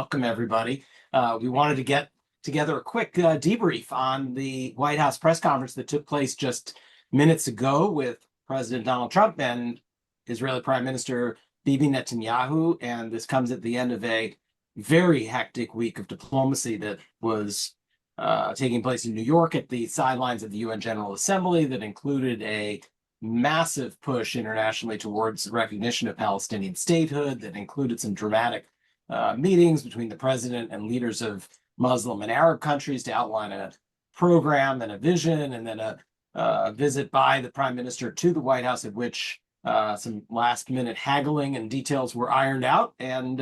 Welcome, everybody. We wanted to get together a quick debrief on the White House press conference that took place just minutes ago with President Donald Trump and Israeli Prime Minister Bibi Netanyahu. And this comes at the end of a very hectic week of diplomacy that was taking place in New York at the sidelines of the UN General Assembly that included a massive push internationally towards recognition of Palestinian statehood, that included some dramatic meetings between the president and leaders of Muslim and Arab countries to outline a program and a vision, and then a visit by the prime minister to the White House, at which some last minute haggling and details were ironed out. And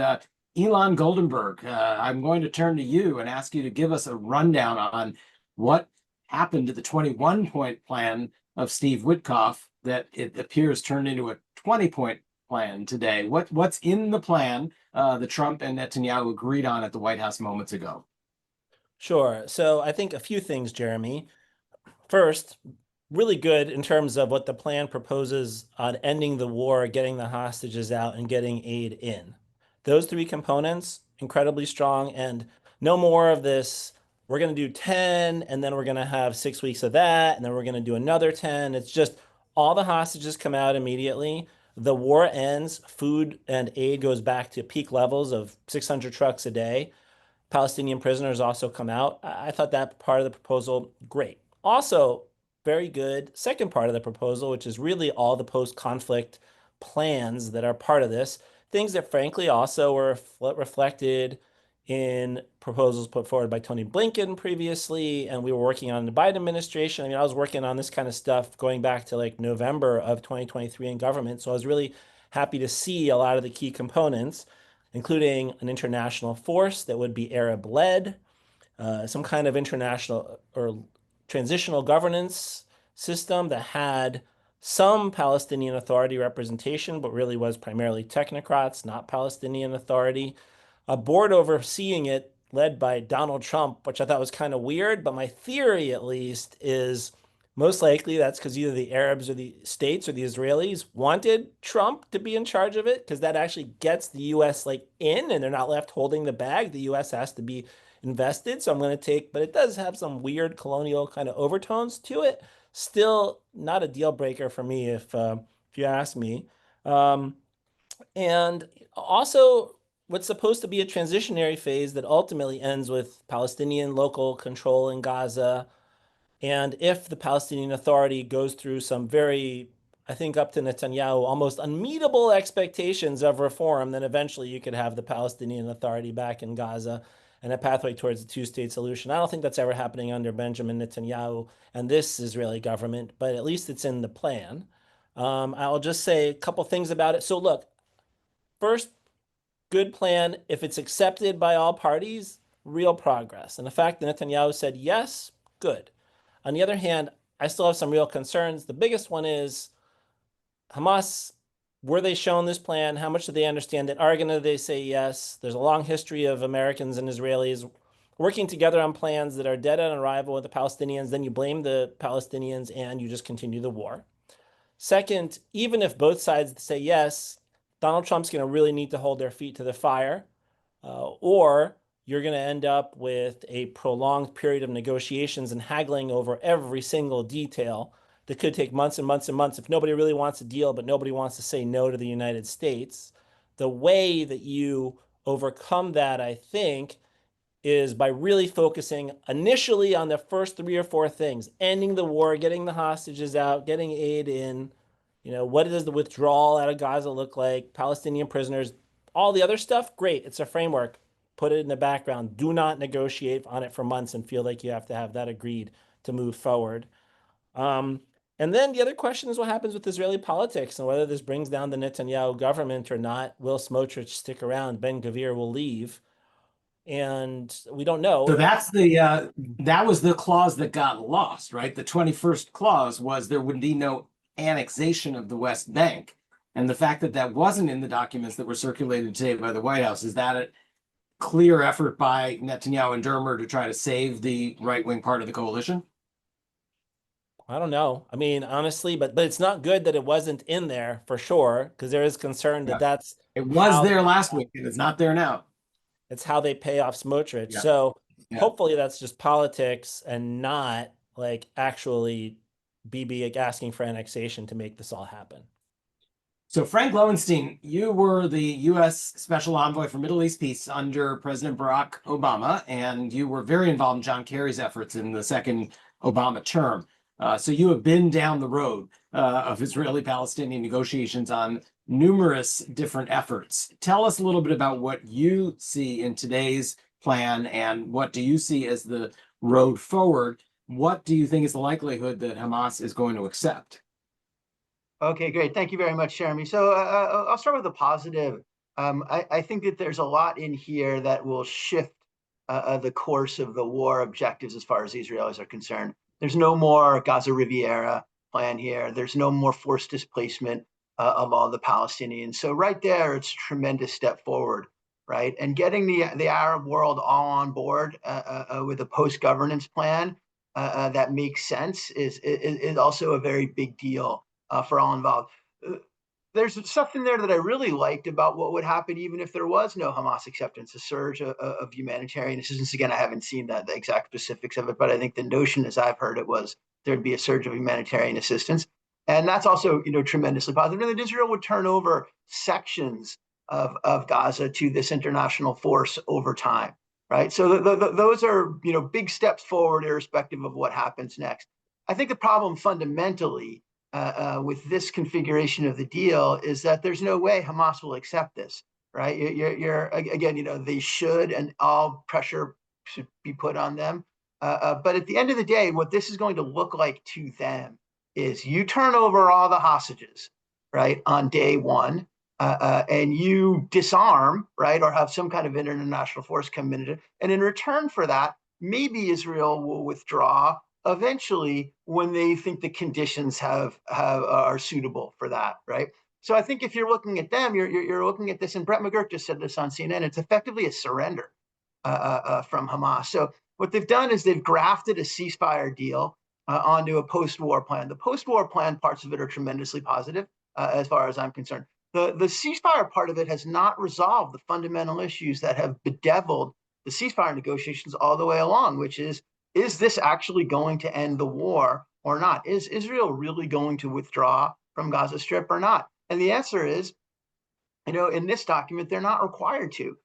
Ilan Goldenberg, I'm going to turn to you and ask you to give us a rundown on what happened to the 21-point plan of Steve Witkoff that it appears turned into a 20-point plan today. What's in the plan that Trump and Netanyahu agreed on at the White House moments ago? Sure. So I think a few things, Jeremy. First, really good in terms of what the plan proposes on ending the war, getting the hostages out, and getting aid in. Those three components, incredibly strong, and no more of this, we're going to do 10, and then we're going to have 6 weeks of that, and then we're going to do another 10. It's just all the hostages come out immediately. The war ends, food and aid goes back to peak levels of 600 trucks a day. Palestinian prisoners also come out. I thought that part of the proposal, great. Also, very good second part of the proposal, which is really all the post-conflict plans that are part of this. Things that frankly also were reflected in proposals put forward by Tony Blinken previously, and we were working on the Biden administration. I mean, I was working on this kind of stuff going back to like November of 2023 in government. So I was really happy to see a lot of the key components, including an international force that would be Arab-led, some kind of international or transitional governance system that had some Palestinian Authority representation, but really was primarily technocrats, not Palestinian Authority. A board overseeing it led by Donald Trump, which I thought was kind of weird, but my theory at least is most likely that's because either the Arabs or the states or the Israelis wanted Trump to be in charge of it, because that actually gets the US like in and they're not left holding the bag. The US has to be invested. So I'm going to take, but it does have some weird colonial kind of overtones to it. Still not a deal breaker for me if you ask me. And also what's supposed to be a transitionary phase that ultimately ends with Palestinian local control in Gaza. And if the Palestinian Authority goes through some very, I think up to Netanyahu, almost unmeetable expectations of reform, then eventually you could have the Palestinian Authority back in Gaza and a pathway towards a two-state solution. I don't think that's ever happening under Benjamin Netanyahu and this Israeli government, but at least it's in the plan. I'll just say a couple things about it. So look, first, good plan. If it's accepted by all parties, real progress. And the fact that Netanyahu said yes, good. On the other hand, I still have some real concerns. The biggest one is Hamas. Were they shown this plan? How much do they understand it? Are they say yes? There's a long history of Americans and Israelis working together on plans that are dead on arrival with the Palestinians. Then you blame the Palestinians and you just continue the war. Second, even if both sides say yes, Donald Trump's going to really need to hold their feet to the fire, or you're going to end up with a prolonged period of negotiations and haggling over every single detail that could take months and months and months if nobody really wants a deal, but nobody wants to say no to the United States. The way that you overcome that, I think, is by really focusing initially on the first 3 or 4 things: ending the war, getting the hostages out, getting aid in, what does the withdrawal out of Gaza look like, Palestinian prisoners, all the other stuff, great. It's a framework. Put it in the background. Do not negotiate on it for months and feel like you have to have that agreed to move forward. And then the other question is what happens with Israeli politics and whether this brings down the Netanyahu government or not. Will Smotrich stick around? Ben Gvir will leave. And we don't know. So that was the clause that got lost, right? The 21st clause was there would be no annexation of the West Bank. And the fact that that wasn't in the documents that were circulated today by the White House, is that a clear effort by Netanyahu and Dermer to try to save the right-wing part of the coalition? I don't know. I mean, honestly, but it's not good that it wasn't in there for sure, because there is concern that Yeah. that's It was there last week and it's not there now. It's how they pay off Smotrich. Yeah. So Yeah. hopefully that's just politics and not like actually Bibi asking for annexation to make this all happen. So Frank Lowenstein, you were the U.S. Special Envoy for Middle East Peace under President Barack Obama, and you were very involved in John Kerry's efforts in the second Obama term. So you have been down the road of Israeli-Palestinian negotiations on numerous different efforts. Tell us a little bit about what you see in today's plan, and what do you see as the road forward? What do you think is the likelihood that Hamas is going to accept? Okay, great. Thank you very much, Jeremy. So I'll start with the positive. I think that there's a lot in here that will shift the course of the war objectives as far as the Israelis are concerned. There's no more Gaza Riviera plan here. There's no more forced displacement of all the Palestinians. So right there, it's a tremendous step forward, right? And getting the Arab world all on board with a post-governance plan that makes sense is also a very big deal for all involved. There's something there that I really liked about what would happen even if there was no Hamas acceptance, a surge of humanitarian assistance. Again, I haven't seen the exact specifics of it, but I think the notion, as I've heard it, was there'd be a surge of humanitarian assistance. And that's also, tremendously positive. And that Israel would turn over sections of Gaza to this international force over time, right? So those are, big steps forward, irrespective of what happens next. I think the problem fundamentally with this configuration of the deal is that there's no way Hamas will accept this, right? You're again, they should, and all pressure should be put on them. But at the end of the day, what this is going to look like to them is you turn over all the hostages, right, on day one, and you disarm, right, or have some kind of international force come in, and in return for that, maybe Israel will withdraw eventually when they think the conditions are suitable for that, right? So I think if you're looking at them, you're looking at this, and Brett McGurk just said this on CNN. It's effectively a surrender from Hamas. So what they've done is they've grafted a ceasefire deal onto a post-war plan. The post-war plan parts of it are tremendously positive, as far as I'm concerned. The ceasefire part of it has not resolved the fundamental issues that have bedeviled the ceasefire negotiations all the way along, which is this actually going to end the war or not? Is Israel really going to withdraw from Gaza Strip or not? And the answer is, in this document, they're not required to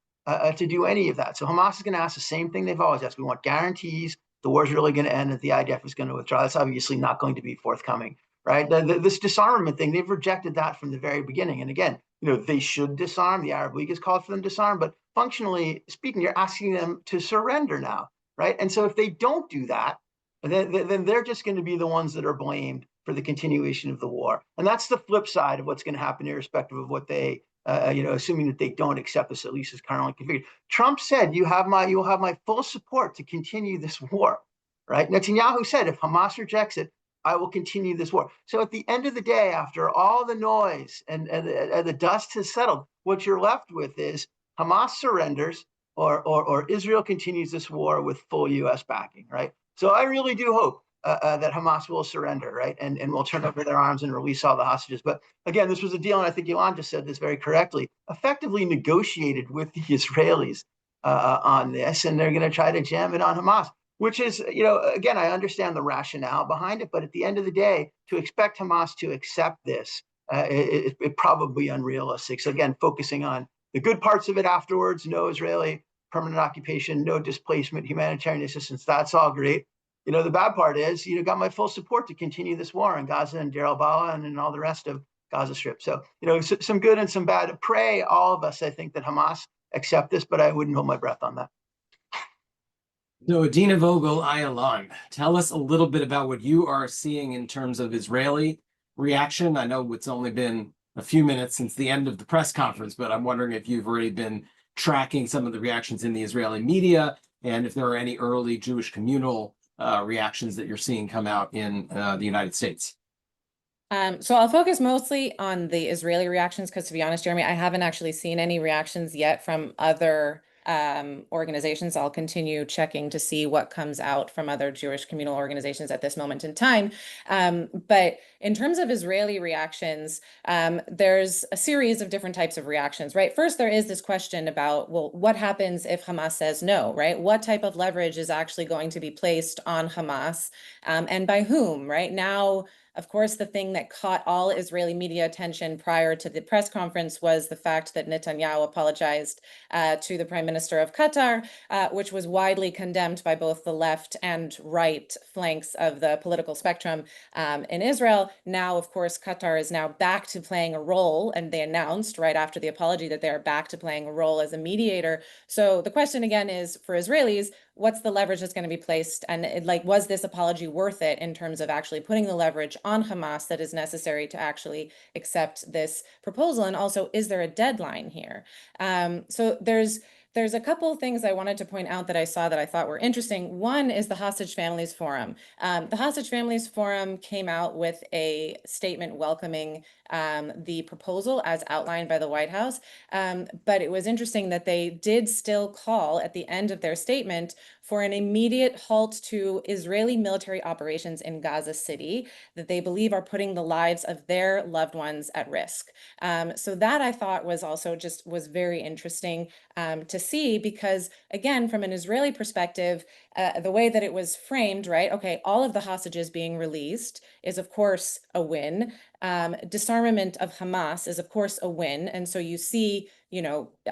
do any of that. So Hamas is going to ask the same thing they've always asked. We want guarantees the war is really going to end, that the IDF is going to withdraw. That's obviously not going to be forthcoming, right? This disarmament thing, they've rejected that from the very beginning. And again, they should disarm. The Arab League has called for them to disarm, but functionally speaking, you're asking them to surrender now, right? And so if they don't do that, then they're just going to be the ones that are blamed for the continuation of the war. And that's the flip side of what's going to happen, irrespective of what they, assuming that they don't accept this, at least as currently configured. Trump said, you'll have my full support to continue this war, right? Netanyahu said, if Hamas rejects it, I will continue this war. So at the end of the day, after all the noise and the dust has settled, what you're left with is Hamas surrenders, or Israel continues this war with full U.S. backing, right? So I really do hope that Hamas will surrender, right, and will turn over their arms and release all the hostages. But again, this was a deal, and I think Ilan just said this very correctly, effectively negotiated with the Israelis on this, and they're going to try to jam it on Hamas, which is, again, I understand the rationale behind it, but at the end of the day, to expect Hamas to accept this, it's probably unrealistic. So again, focusing on the good parts of it afterwards, no Israeli permanent occupation, no displacement, humanitarian assistance, that's all great. The bad part is, got my full support to continue this war in Gaza and Deir al-Balah and all the rest of Gaza Strip. So, some good and some bad. Pray, all of us, I think, that Hamas accept this, but I wouldn't hold my breath on that. So Adina Vogel Ayalon, tell us a little bit about what you are seeing in terms of Israeli reaction. I know it's only been a few minutes since the end of the press conference, but I'm wondering if you've already been tracking some of the reactions in the Israeli media, and if there are any early Jewish communal reactions that you're seeing come out in the United States. So I'll focus mostly on the Israeli reactions because, to be honest, Jeremy, I haven't actually seen any reactions yet from other organizations. I'll continue checking to see what comes out from other Jewish communal organizations at this moment in time. But in terms of Israeli reactions, there's a series of different types of reactions, right? First, there is this question about, well, what happens if Hamas says no, right? What type of leverage is actually going to be placed on Hamas, and by whom, right? Now, of course, the thing that caught all Israeli media attention prior to the press conference was the fact that Netanyahu apologized to the Prime Minister of Qatar, which was widely condemned by both the left and right flanks of the political spectrum in Israel. Now, of course, Qatar is now back to playing a role, and they announced right after the apology that they are back to playing a role as a mediator. So the question again is, for Israelis, what's the leverage that's going to be placed? And was this apology worth it in terms of actually putting the leverage on Hamas that is necessary to actually accept this proposal? And also, is there a deadline here? So there's a couple of things I wanted to point out that I saw that I thought were interesting. One is the Hostage Families Forum. The Hostage Families Forum came out with a statement welcoming the proposal as outlined by the White House. But it was interesting that they did still call at the end of their statement for an immediate halt to Israeli military operations in Gaza City that they believe are putting the lives of their loved ones at risk. So that I thought was also was very interesting to see, because again, from an Israeli perspective, the way that it was framed, right? Okay, all of the hostages being released is of course a win. Disarmament of Hamas is of course a win. And so you see,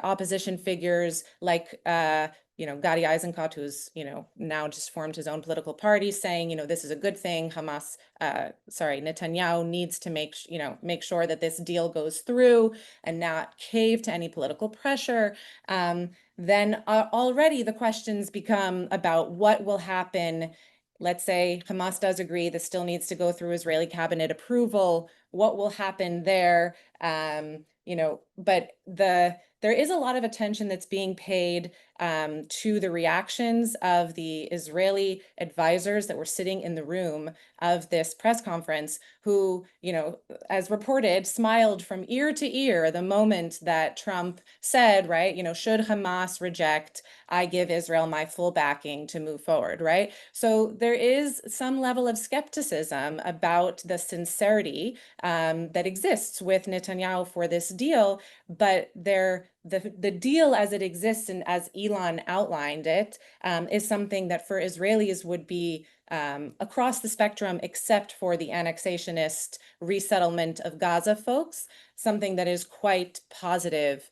opposition figures like, Gadi Eisenkot, who's, now just formed his own political party, saying, this is a good thing. Netanyahu needs to make sure that this deal goes through and not cave to any political pressure. Then already the questions become about what will happen. Let's say Hamas does agree, this still needs to go through Israeli cabinet approval. What will happen there? But there is a lot of attention that's being paid to the reactions of the Israeli advisors that were sitting in the room of this press conference, who, as reported, smiled from ear to ear the moment that Trump said, right, should Hamas reject, I give Israel my full backing to move forward, right? So there is some level of skepticism about the sincerity that exists with Netanyahu for this deal, but the deal as it exists and as Ilan outlined it is something that for Israelis would be across the spectrum, except for the annexationist resettlement of Gaza folks, something that is quite positive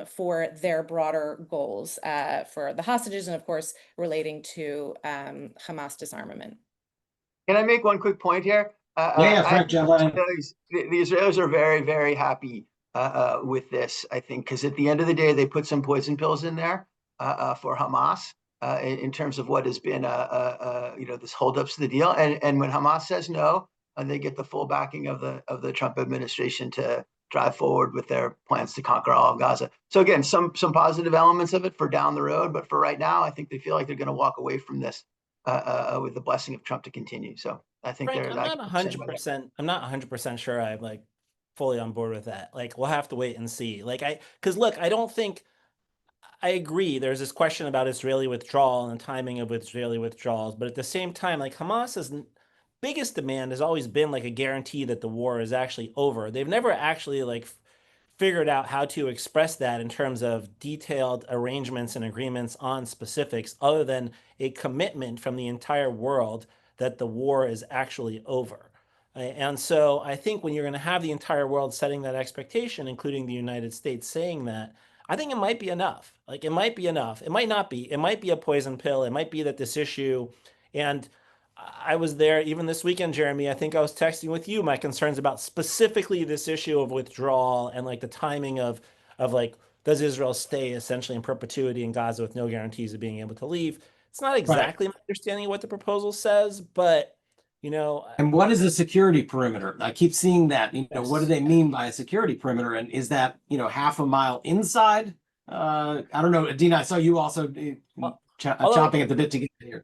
for their broader goals for the hostages and of course relating to Hamas disarmament. Can I make one quick point here? Frank, the Israelis are very, very happy with this, I think, because at the end of the day, they put some poison pills in there for Hamas in terms of what has been, this holdups to the deal. And when Hamas says no, and they get the full backing of the Trump administration to drive forward with their plans to conquer all of Gaza. So again, some positive elements of it for down the road, but for right now, I think they feel like they're going to walk away from this with the blessing of Trump to continue. So I think Frank, they're I'm not 100%. I'm not 100% sure I'm fully on board with that. We'll have to wait and see. Because look, I don't think I agree. There's this question about Israeli withdrawal and the timing of Israeli withdrawals, but at the same time, Hamas's biggest demand has always been a guarantee that the war is actually over. They've never actually figured out how to express that in terms of detailed arrangements and agreements on specifics, other than a commitment from the entire world that the war is actually over. And so I think when you're going to have the entire world setting that expectation, including the United States saying that, I think it might be enough. It might be enough. It might not be. It might be a poison pill. It might be that this issue, and I was there even this weekend, Jeremy. I think I was texting with you my concerns about specifically this issue of withdrawal and the timing of does Israel stay essentially in perpetuity in Gaza with no guarantees of being able to leave? It's not exactly my understanding of what the proposal says, but and what is a security perimeter? I keep seeing that. What do they mean by a security perimeter? And is that half a mile inside? I don't know, Adina. I saw you also chomping at the bit to get here.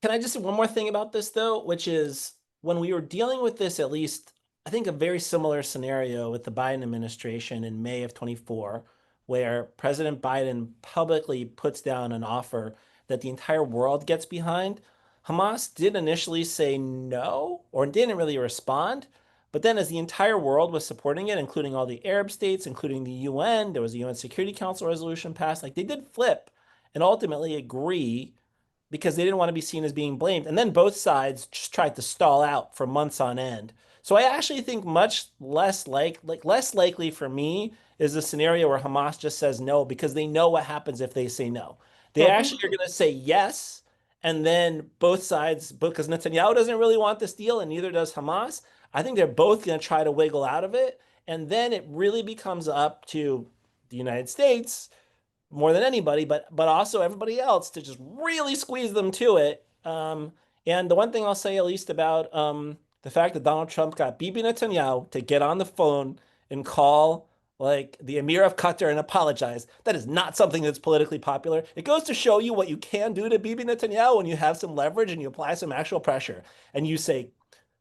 Can I just say one more thing about this though, which is when we were dealing with this, at least I think a very similar scenario with the Biden administration in May of 24, where President Biden publicly puts down an offer that the entire world gets behind. Hamas did initially say no, or didn't really respond. But then as the entire world was supporting it, including all the Arab states, including the UN, there was a UN Security Council resolution passed, like they did flip and ultimately agree because they didn't want to be seen as being blamed. And then both sides just tried to stall out for months on end. So I actually think much less less likely for me is a scenario where Hamas just says no because they know what happens if they say no. They actually are going to say yes, and then both sides, because Netanyahu doesn't really want this deal, and neither does Hamas. I think they're both going to try to wiggle out of it, and then it really becomes up to the United States more than anybody, but also everybody else to just really squeeze them to it. And the one thing I'll say at least about the fact that Donald Trump got Bibi Netanyahu to get on the phone and call like the Emir of Qatar and apologize, that is not something that's politically popular. It goes to show you what you can do to Bibi Netanyahu when you have some leverage and you apply some actual pressure. And you say,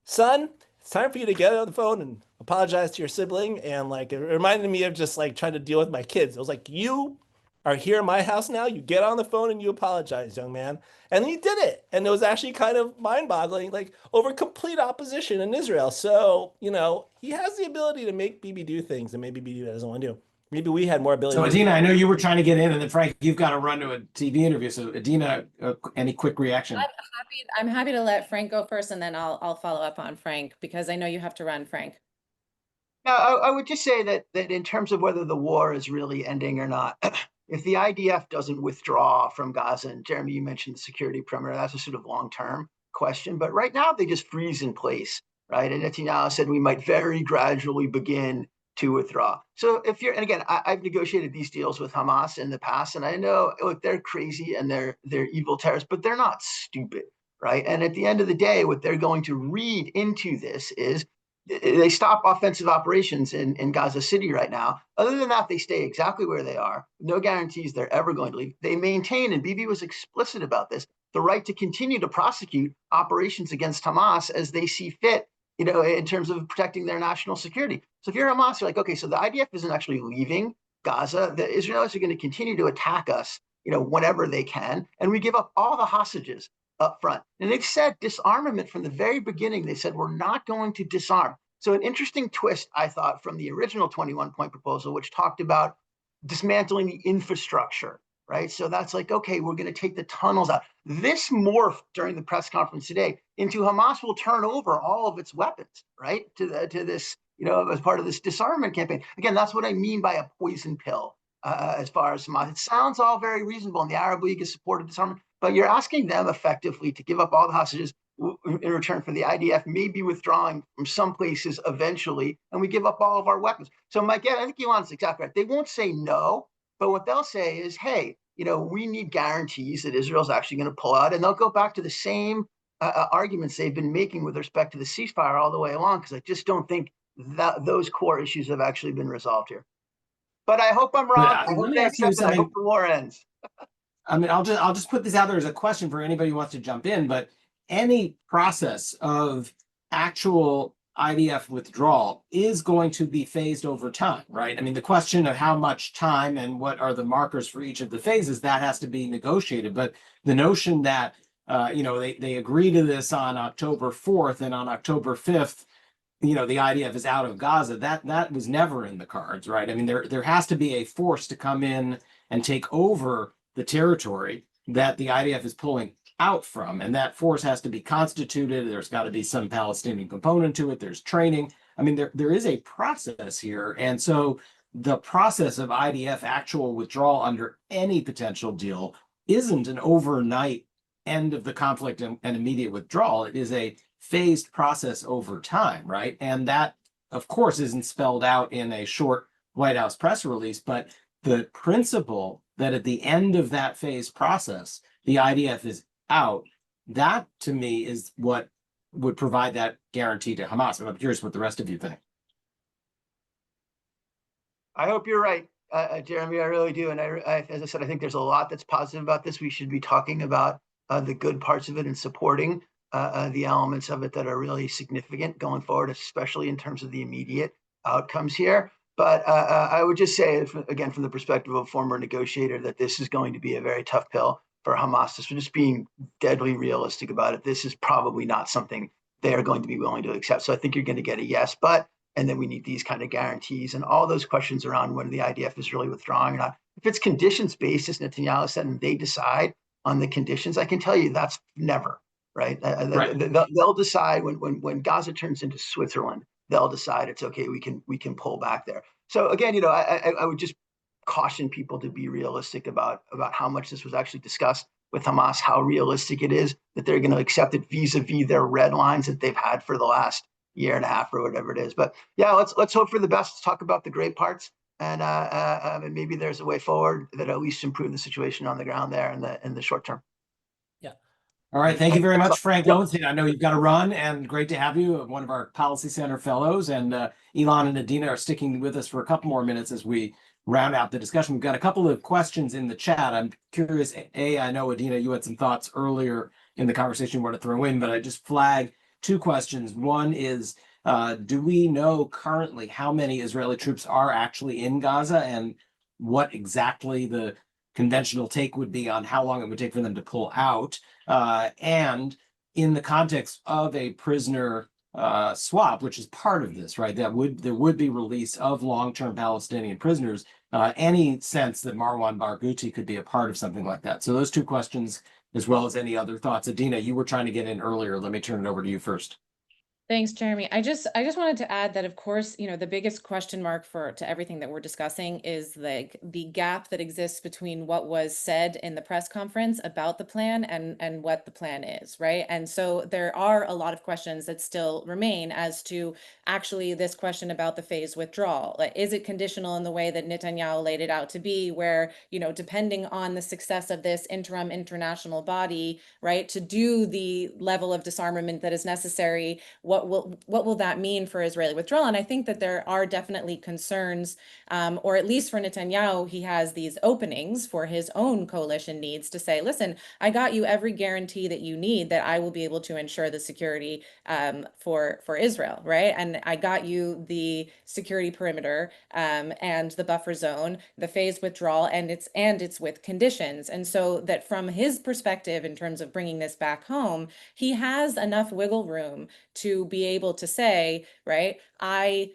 son, it's time for you to get on the phone and apologize to your sibling. And like, it reminded me of just like trying to deal with my kids. It was like, you are here in my house now. You get on the phone and you apologize, young man. And he did it. And it was actually kind of mind-boggling, like over complete opposition in Israel. So, you know, he has the ability to make Bibi do things that maybe Bibi doesn't want to do. Maybe we had more ability. So Adina, I know you were trying to get in, and then Frank, you've got to run to a TV interview. So Adina, any quick reaction? I'm happy to let Frank go first, and then I'll follow up on Frank because I know you have to run, Frank. No, I would just say that in terms of whether the war is really ending or not, if the IDF doesn't withdraw from Gaza, and Jeremy, you mentioned the security perimeter, that's a sort of long-term question. But right now, they just freeze in place, right? And Netanyahu said we might very gradually begin to withdraw. So if you're, and again, I've negotiated these deals with Hamas in the past, and I know, look, they're crazy and they're evil terrorists, but they're not stupid, right? And at the end of the day, what they're going to read into this is they stop offensive operations in Gaza City right now. Other than that, they stay exactly where they are. No guarantees they're ever going to leave. They maintain, and Bibi was explicit about this, the right to continue to prosecute operations against Hamas as they see fit, you know, in terms of protecting their national security. So if you're Hamas, you're like, okay, so the IDF isn't actually leaving Gaza. The Israelis are going to continue to attack us, you know, whenever they can. And we give up all the hostages up front. And they've said disarmament from the very beginning. They said, we're not going to disarm. So an interesting twist, I thought, from the original 21-point proposal, which talked about dismantling the infrastructure, right? So that's like, okay, we're going to take the tunnels out. This morphed during the press conference today into Hamas will turn over all of its weapons, right? To this, you know, as part of this disarmament campaign. Again, that's what I mean by a poison pill as far as Hamas. It sounds all very reasonable, and the Arab League has supported disarmament, but you're asking them effectively to give up all the hostages in return for the IDF maybe withdrawing from some places eventually, and we give up all of our weapons. So Mike, I think Ilan's exactly right. They won't say no, but what they'll say is, hey, you know, we need guarantees that Israel's actually going to pull out, and they'll go back to the same arguments they've been making with respect to the ceasefire all the way along, because I just don't think that those core issues have actually been resolved here. But I hope I'm wrong. I hope they accept it. I hope the war ends. I mean, I'll just put this out there as a question for anybody who wants to jump in, but any process of actual IDF withdrawal is going to be phased over time, right? I mean, the question of how much time and what are the markers for each of the phases, that has to be negotiated. But the notion that, you know, they agree to this on October 4th and on October 5th, you know, the IDF is out of Gaza, that was never in the cards, right? I mean, there has to be a force to come in and take over the territory that the IDF is pulling out from, and that force has to be constituted. There's got to be some Palestinian component to it. There's training. I mean, there is a process here, and so the process of IDF actual withdrawal under any potential deal isn't an overnight end of the conflict and immediate withdrawal. It is a phased process over time, right? And that, of course, isn't spelled out in a short White House press release, but the principle that at the end of that phased process, the IDF is out, that to me is what would provide that guarantee to Hamas. And I'm curious what the rest of you think. I hope you're right, Jeremy. I really do. And as I said, I think there's a lot that's positive about this. We should be talking about the good parts of it and supporting the elements of it that are really significant going forward, especially in terms of the immediate outcomes here. But I would just say, again, from the perspective of a former negotiator, that this is going to be a very tough pill for Hamas. Just being deadly realistic about it, this is probably not something they are going to be willing to accept. So I think you're going to get a yes, but, and then we need these kind of guarantees and all those questions around when the IDF is really withdrawing or not. If it's conditions based, as Netanyahu said, and they decide on the conditions, I can tell you that's never, right? Right. They'll decide when Gaza turns into Switzerland, they'll decide it's okay, we can pull back there. So again, I would just caution people to be realistic about how much this was actually discussed with Hamas, how realistic it is that they're going to accept it vis-a-vis their red lines that they've had for the last year and a half or whatever it is. But yeah, let's hope for the best. Let's talk about the great parts, and maybe there's a way forward that at least improve the situation on the ground there in the short term. All right. Thank you very much, Frank Yep. Lowenstein. I know you've got to run, and great to have you, one of our Policy Center fellows. And Ilan and Adina are sticking with us for a couple more minutes as we round out the discussion. We've got a couple of questions in the chat. I'm curious, I know, Adina, you had some thoughts earlier in the conversation you want to throw in, but I just flagged two questions. One is, do we know currently how many Israeli troops are actually in Gaza, and what exactly the conventional take would be on how long it would take for them to pull out? And in the context of a prisoner swap, which is part of this, right? There would be release of long-term Palestinian prisoners. Any sense that Marwan Barghouti could be a part of something like that? So those two questions, as well as any other thoughts. Adina, you were trying to get in earlier. Let me turn it over to you first. Thanks, Jeremy. I just wanted to add that, of course, the biggest question mark to everything that we're discussing is like the gap that exists between what was said in the press conference about the plan and what the plan is, right? And so there are a lot of questions that still remain as to actually this question about the phase withdrawal. Like, is it conditional in the way that Netanyahu laid it out to be, where, depending on the success of this interim international body, right, to do the level of disarmament that is necessary, what will that mean for Israeli withdrawal? And I think that there are definitely concerns, or at least for Netanyahu, he has these openings for his own coalition needs to say, listen, I got you every guarantee that you need that I will be able to ensure the security for Israel, right? And I got you the security perimeter and the buffer zone, the phase withdrawal, and it's with conditions. And so that from his perspective, in terms of bringing this back home, he has enough wiggle room to be able to say, right, I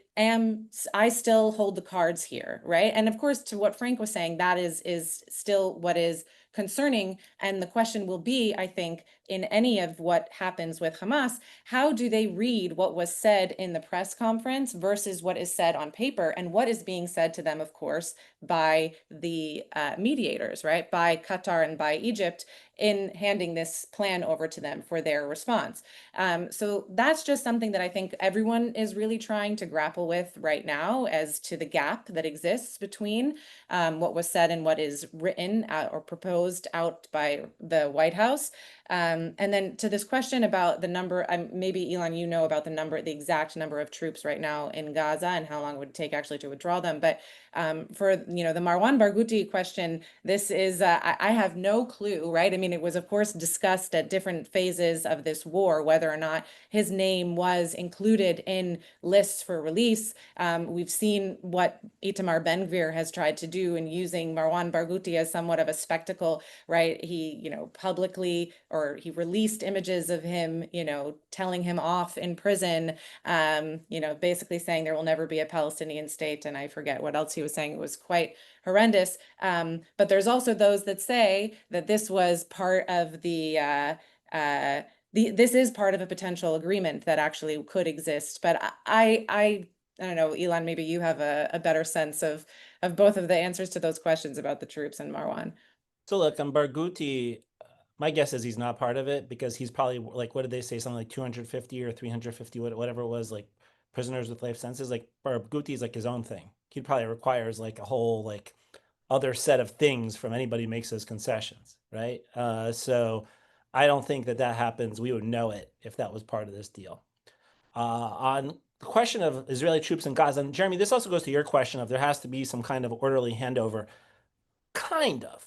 still hold the cards here, right? And of course, to what Frank was saying, that is still what is concerning. And the question will be, I think, in any of what happens with Hamas, how do they read what was said in the press conference versus what is said on paper, and what is being said to them, of course, by the mediators, right? By Qatar and by Egypt, in handing this plan over to them for their response. So that's just something that I think everyone is really trying to grapple with right now, as to the gap that exists between what was said and what is written or proposed out by the White House. And then to this question about the number, maybe Ilan, about the exact number of troops right now in Gaza and how long it would take actually to withdraw them. But for the Marwan Barghouti question, this is I have no clue, right? I mean, it was of course discussed at different phases of this war whether or not his name was included in lists for release. We've seen what Itamar Ben-Gvir has tried to do in using Marwan Barghouti as somewhat of a spectacle, right? He, publicly, or he released images of him, telling him off in prison, basically saying there will never be a Palestinian state. And I forget what else he was saying. It was quite horrendous. But there's also those that say that this was part of this is part of a potential agreement that actually could exist. But I don't know, Ilan, maybe you have a better sense of both of the answers to those questions about the troops and Marwan. So look, on Barghouti, my guess is he's not part of it, because he's probably, like, what did they say? Something like 250 or 350, whatever it was, like prisoners with life sentences. Like Barghouti is like his own thing. He probably requires like a whole like other set of things from anybody who makes those concessions, right? So I don't think that happens. We would know it if that was part of this deal. On the question of Israeli troops in Gaza, and Jeremy, this also goes to your question of there has to be some kind of orderly handover. Kind of.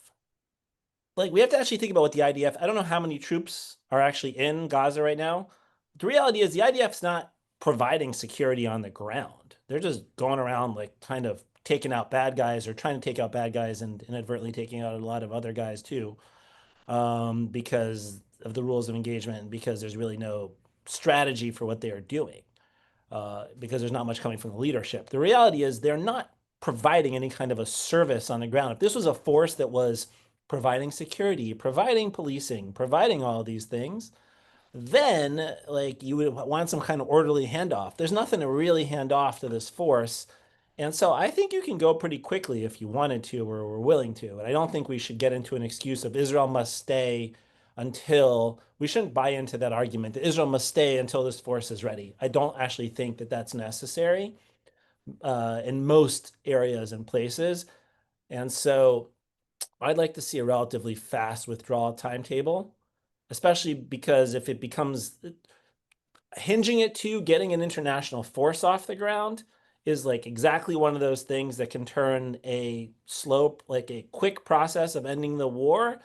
Like, we have to actually think about what the IDF, I don't know how many troops are actually in Gaza right now. The reality is the IDF's not providing security on the ground. they're just going around like kind of taking out bad guys or trying to take out bad guys and inadvertently taking out a lot of other guys too, because of the rules of engagement and because there's really no strategy for what they are doing, because there's not much coming from the leadership. The reality is they're not providing any kind of a service on the ground. If this was a force that was providing security, providing policing, providing all of these things, then like you would want some kind of orderly handoff. There's nothing to really hand off to this force. And so I think you can go pretty quickly if you wanted to or were willing to. And I don't think we should get into an excuse of Israel must stay until, we shouldn't buy into that argument that Israel must stay until this force is ready. I don't actually think that that's necessary in most areas and places. And so I'd like to see a relatively fast withdrawal timetable, especially because if it becomes hinging it to getting an international force off the ground is like exactly one of those things that can turn a slope, like a quick process of ending the war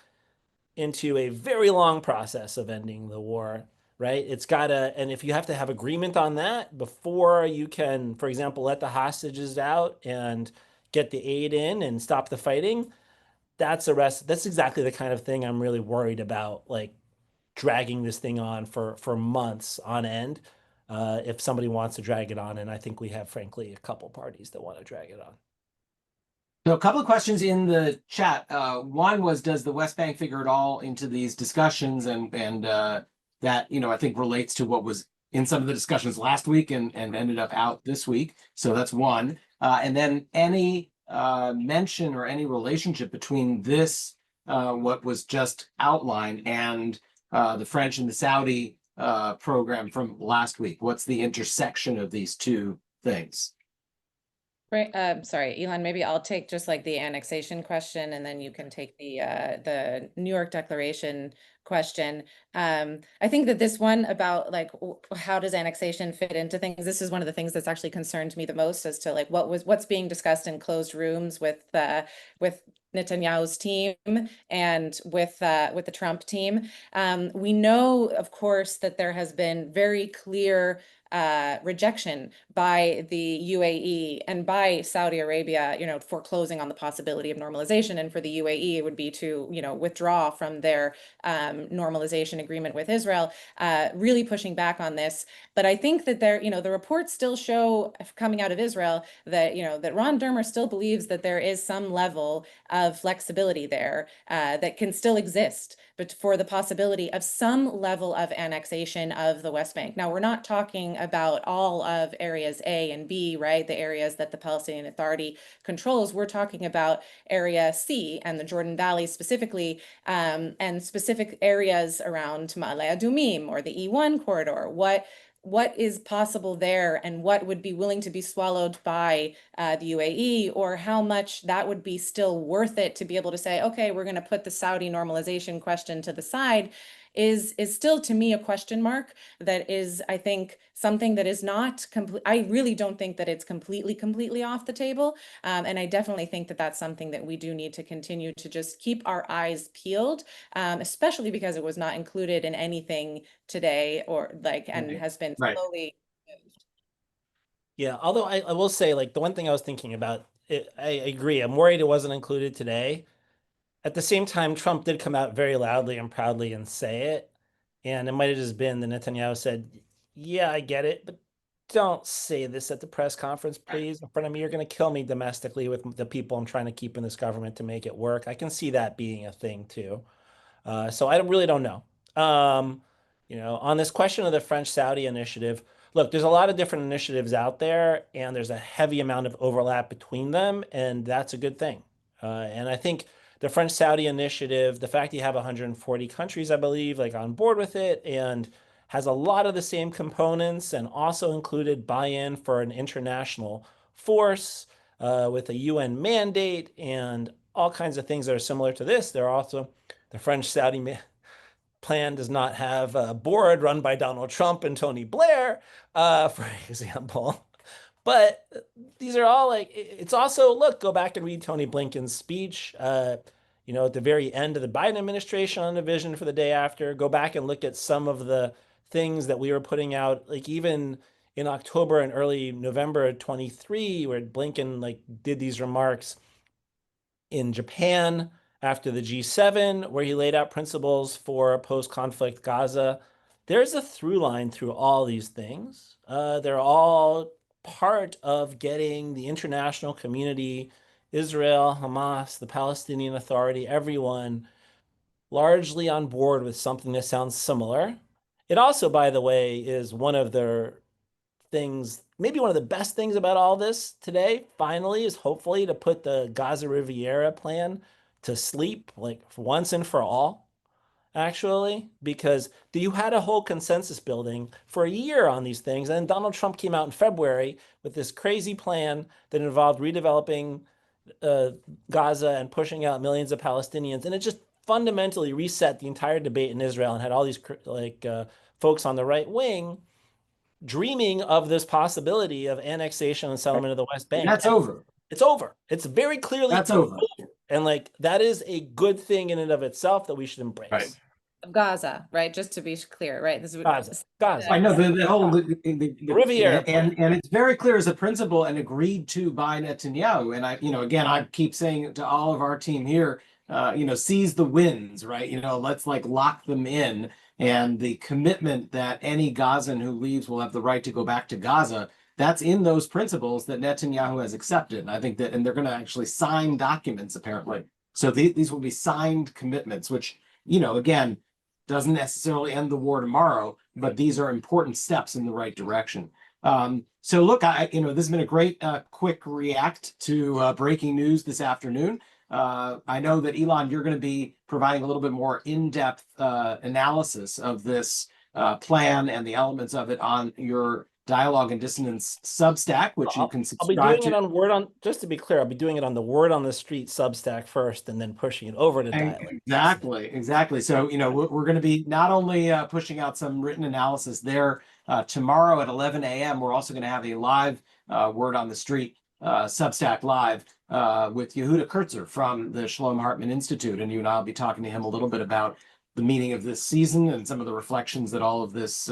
into a very long process of ending the war, right? It's gotta, and if you have to have agreement on that before you can, for example, let the hostages out and get the aid in and stop the fighting, that's exactly the kind of thing I'm really worried about, like dragging this thing on for months on end. If somebody wants to drag it on, and I think we have, frankly, a couple parties that want to drag it on. So a couple of questions in the chat. One was, does the West Bank figure at all into these discussions? And that, I think relates to what was in some of the discussions last week and ended up out this week. So that's one. And then any mention or any relationship between this, what was just outlined, and the French and the Saudi program from last week? What's the intersection of these two things? Right. Sorry, Elon, maybe I'll take just like the annexation question, and then you can take the New York Declaration question. I think that this one about like how does annexation fit into things, this is one of the things that's actually concerned me the most as to like what's being discussed in closed rooms with Netanyahu's team and with the Trump team. We know, of course, that there has been very clear rejection by the UAE and by Saudi Arabia, foreclosing on the possibility of normalization. And for the UAE, it would be to, withdraw from their normalization agreement with Israel, really pushing back on this. But I think that the reports still show coming out of Israel that, that Ron Dermer still believes that there is some level of flexibility there that can still exist, but for the possibility of some level of annexation of the West Bank. Now, we're not talking about all of areas A and B, right? The areas that the Palestinian Authority controls. We're talking about area C and the Jordan Valley specifically, and specific areas around Ma'ale Adumim or the E1 corridor. What is possible there, and what would be willing to be swallowed by the UAE, or how much that would be still worth it to be able to say, okay, we're going to put the Saudi normalization question to the side, is still to me a question mark. That is, I think, something that is not complete. I really don't think that it's completely off the table. And I definitely think that that's something that we do need to continue to just keep our eyes peeled, especially because it was not included in anything today, or and has been slowly moved. Yeah, although I will say, like, the one thing I was thinking about, I agree. I'm worried it wasn't included today. At the same time, Trump did come out very loudly and proudly and say it. And it might have just been that Netanyahu said, yeah, I get it, but don't say this at the press conference, please. In front of me, you're going to kill me domestically with the people I'm trying to keep in this government to make it work. I can see that being a thing too. So I really don't know. On this question of the French-Saudi initiative, look, there's a lot of different initiatives out there, and there's a heavy amount of overlap between them, and that's a good thing. And I think the French-Saudi initiative, the fact you have 140 countries, I believe, like on board with it, and has a lot of the same components, and also included buy-in for an international force with a UN mandate and all kinds of things that are similar to this. There are also the French-Saudi plan does not have a board run by Donald Trump and Tony Blair, for example. But these are all like, it's also, look, go back and read Tony Blinken's speech, at the very end of the Biden administration on the vision for the day after. Go back and look at some of the things that we were putting out, like even in October and early November 23, where Blinken like did these remarks in Japan after the G7, where he laid out principles for post-conflict Gaza. There's a through line through all these things. They're all part of getting the international community, Israel, Hamas, the Palestinian Authority, everyone largely on board with something that sounds similar. It also, by the way, is one of their things, maybe one of the best things about all this today, finally, is hopefully to put the Gaza Riviera plan to sleep, like for once and for all, actually, because you had a whole consensus building for a year on these things. And Donald Trump came out in February with this crazy plan that involved redeveloping Gaza and pushing out millions of Palestinians. And it just fundamentally reset the entire debate in Israel and had all these folks on the right wing dreaming of this possibility of annexation and settlement of the West Bank. That's over. It's over. It's very clearly That's over. And like that is a good thing in and of itself that we should embrace. Right. Of Gaza, right? Just to be clear, right? This is Gaza. I know the whole Riviera and it's very clear as a principle and agreed to by Netanyahu. And I, again, I keep saying to all of our team here, seize the wins, right? Let's like lock them in. And the commitment that any Gazan who leaves will have the right to go back to Gaza, that's in those principles that Netanyahu has accepted. And I think that, and they're going to actually sign documents apparently. So these will be signed commitments, which, again, doesn't necessarily end the war tomorrow, but these are important steps in the right direction. So look, this has been a great quick react to breaking news this afternoon. I know that Ilan, you're going to be providing a little bit more in-depth analysis of this plan and the elements of it on your Dialogue and Dissonance Substack, which you can subscribe to. I'll be doing it on Word on, just to be clear, I'll be doing it on the Word on the Street Substack first and then pushing it over to Dialogue. Exactly. So, we're going to be not only pushing out some written analysis there tomorrow at 11 a.m., we're also going to have a live Word on the Street Substack Live with Yehuda Kurtzer from the Shalom Hartman Institute. And you and I will be talking to him a little bit about the meaning of this season and some of the reflections that all of this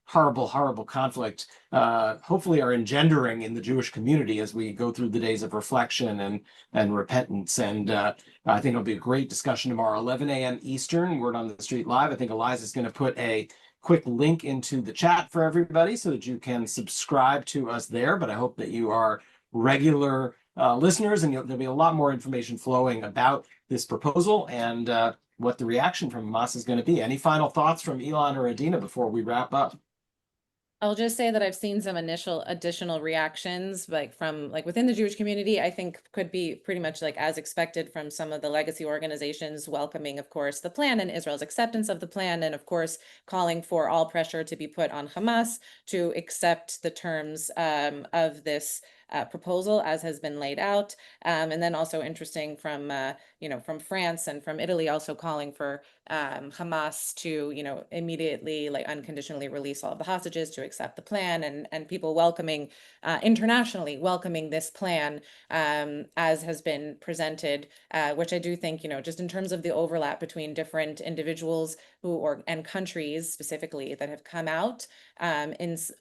horrible conflict hopefully are engendering in the Jewish community as we go through the days of reflection and repentance. And I think it'll be a great discussion tomorrow, 11 a.m. Eastern, Word on the Street Live. I think Eliza is going to put a quick link into the chat for everybody so that you can subscribe to us there. But I hope that you are regular listeners, and there'll be a lot more information flowing about this proposal and what the reaction from Hamas is going to be. Any final thoughts from Ilan or Adina before we wrap up? I'll just say that I've seen some initial additional reactions, from within the Jewish community, I think could be pretty much as expected from some of the legacy organizations welcoming, of course, the plan and Israel's acceptance of the plan, and of course, calling for all pressure to be put on Hamas to accept the terms of this proposal as has been laid out. And then also interesting from France and from Italy, also calling for Hamas to, immediately unconditionally release all of the hostages, to accept the plan, and people welcoming internationally welcoming this plan as has been presented, which I do think, just in terms of the overlap between different individuals and countries specifically that have come out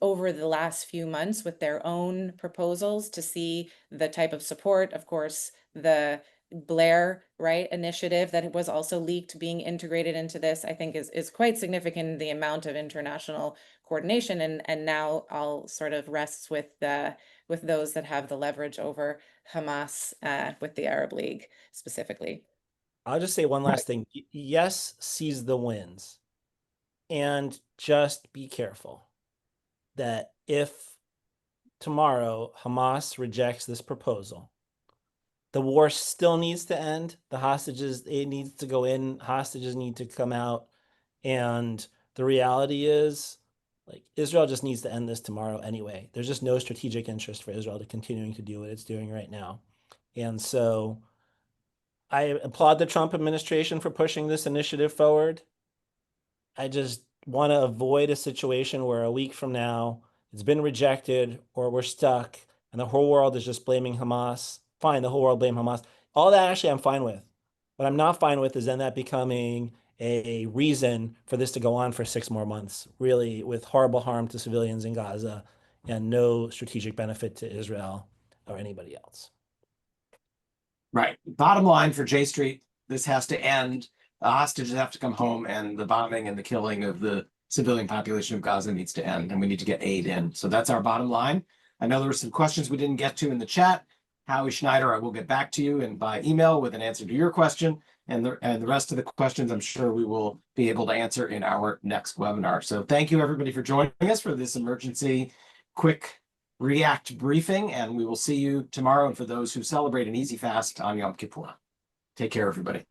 over the last few months with their own proposals, to see the type of support, of course, the Blair initiative that was also leaked being integrated into this, I think is quite significant, the amount of international coordination, and now all sort of rests with those that have the leverage over Hamas, with the Arab League specifically. I'll just say one last thing. Yes, seize the wins, and just be careful that if tomorrow Hamas rejects this proposal, the war still needs to end. The hostages, it needs to go in. Hostages need to come out. And the reality is, Israel just needs to end this tomorrow anyway. There's just no strategic interest for Israel to continuing to do what it's doing right now. And so I applaud the Trump administration for pushing this initiative forward. I just want to avoid a situation where a week from now it's been rejected or we're stuck and the whole world is just blaming Hamas. Fine, the whole world blame Hamas. All that actually I'm fine with. What I'm not fine with is then that becoming a reason for this to go on for 6 more months, really, with horrible harm to civilians in Gaza and no strategic benefit to Israel or anybody else. Right. Bottom line for J Street, this has to end. The hostages have to come home, and the bombing and the killing of the civilian population of Gaza needs to end, and we need to get aid in. So that's our bottom line. I know there were some questions we didn't get to in the chat. Howie Schneider, I will get back to you and by email with an answer to your question. And the rest of the questions, I'm sure we will be able to answer in our next webinar. So thank you, everybody, for joining us for this emergency quick react briefing. And we will see you tomorrow. And for those who celebrate an easy fast on Yom Kippur, take care, everybody.